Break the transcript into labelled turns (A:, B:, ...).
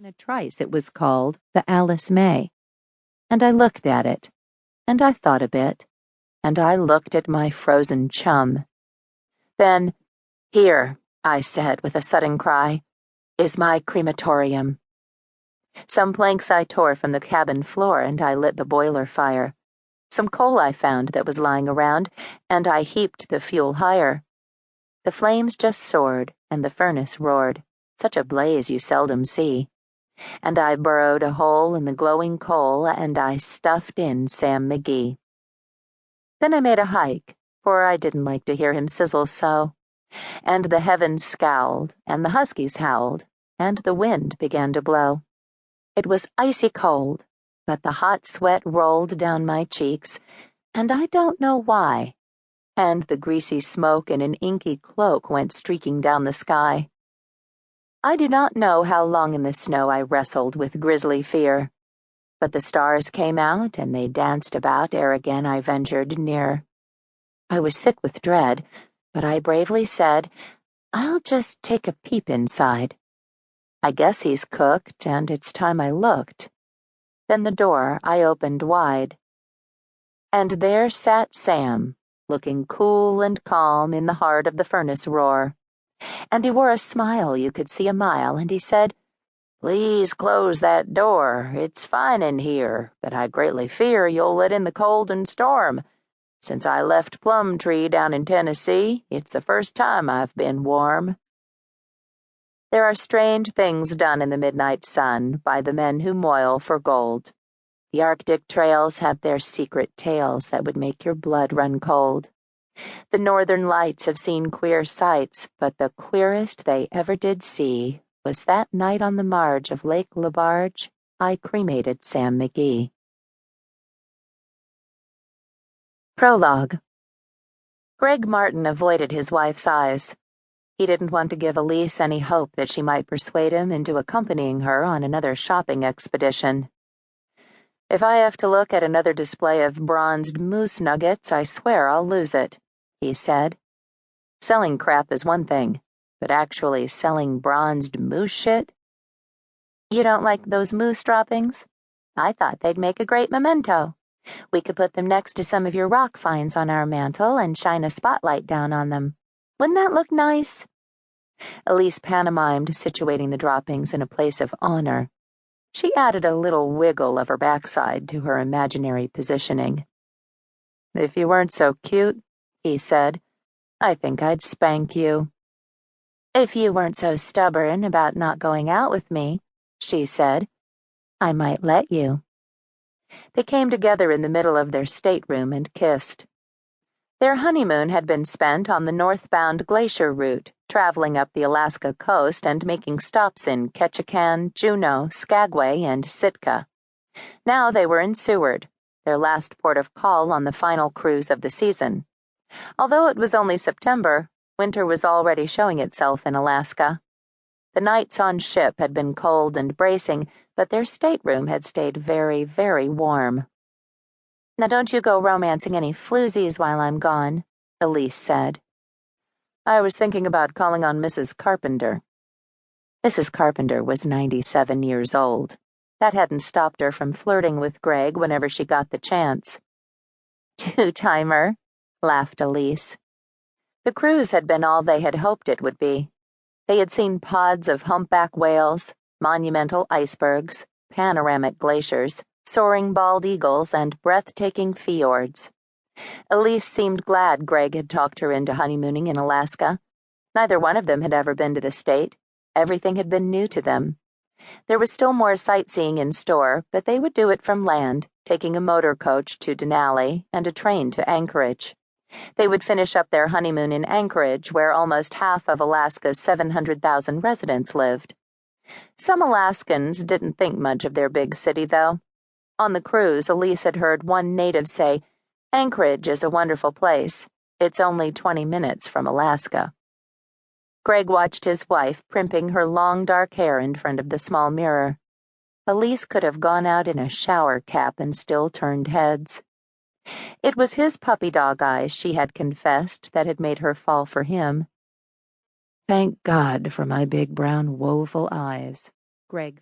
A: In a trice it was called the Alice May, and I looked at it, and I thought a bit, and I looked at my frozen chum. Then, "Here," I said with a sudden cry, "is my crematorium." Some planks I tore from the cabin floor, and I lit the boiler fire. Some coal I found that was lying around, and I heaped the fuel higher. The flames just soared, and the furnace roared, such a blaze you seldom see. And I burrowed a hole in the glowing coal, and I stuffed in Sam McGee. Then I made a hike, for I didn't like to hear him sizzle so. And the heavens scowled, and the huskies howled, and the wind began to blow. It was icy cold, but the hot sweat rolled down my cheeks, and I don't know why. And the greasy smoke in an inky cloak went streaking down the sky. I do not know how long in the snow I wrestled with grisly fear, but the stars came out and they danced about ere again I ventured near. I was sick with dread, but I bravely said, "I'll just take a peep inside. I guess he's cooked, and it's time I looked." Then the door I opened wide. And there sat Sam, looking cool and calm in the heart of the furnace roar. And he wore a smile you could see a mile, and he said, "Please close that door. It's fine in here, but I greatly fear you'll let in the cold and storm. Since I left Plumtree down in Tennessee, it's the first time I've been warm." There are strange things done in the midnight sun by the men who moil for gold. The Arctic trails have their secret tales that would make your blood run cold. The Northern Lights have seen queer sights, but the queerest they ever did see was that night on the marge of Lake Labarge I cremated Sam McGee. Prologue. Greg Martin avoided his wife's eyes. He didn't want to give Elise any hope that she might persuade him into accompanying her on another shopping expedition. "If I have to look at another display of bronzed moose nuggets, I swear I'll lose it," he said. "Selling crap is one thing, but actually selling bronzed moose shit? You don't like those moose droppings? I thought they'd make a great memento. We could put them next to some of your rock finds on our mantel and shine a spotlight down on them. Wouldn't that look nice?" Elise pantomimed situating the droppings in a place of honor. She added a little wiggle of her backside to her imaginary positioning. "If you weren't so cute," he said, "I think I'd spank you." "If you weren't so stubborn about not going out with me," she said, "I might let you." They came together in the middle of their stateroom and kissed. Their honeymoon had been spent on the northbound glacier route, traveling up the Alaska coast and making stops in Ketchikan, Juneau, Skagway, and Sitka. Now they were in Seward, their last port of call on the final cruise of the season. Although it was only September, winter was already showing itself in Alaska. The nights on ship had been cold and bracing, but their stateroom had stayed very, very warm. "Now don't you go romancing any floozies while I'm gone," Elise said. "I was thinking about calling on Mrs. Carpenter." Mrs. Carpenter was 97 years old. That hadn't stopped her from flirting with Greg whenever she got the chance. "Two-timer," laughed Elise. The cruise had been all they had hoped it would be. They had seen pods of humpback whales, monumental icebergs, panoramic glaciers, soaring bald eagles, and breathtaking fjords. Elise seemed glad Greg had talked her into honeymooning in Alaska. Neither one of them had ever been to the state. Everything had been new to them. There was still more sightseeing in store, but they would do it from land, taking a motor coach to Denali and a train to Anchorage. They would finish up their honeymoon in Anchorage, where almost half of Alaska's 700,000 residents lived. Some Alaskans didn't think much of their big city, though. On the cruise, Elise had heard one native say, "Anchorage is a wonderful place. It's only 20 minutes from Alaska." Greg watched his wife primping her long dark hair in front of the small mirror. Elise could have gone out in a shower cap and still turned heads. It was his puppy dog eyes, she had confessed, that had made her fall for him. "Thank God for my big brown woeful eyes," Greg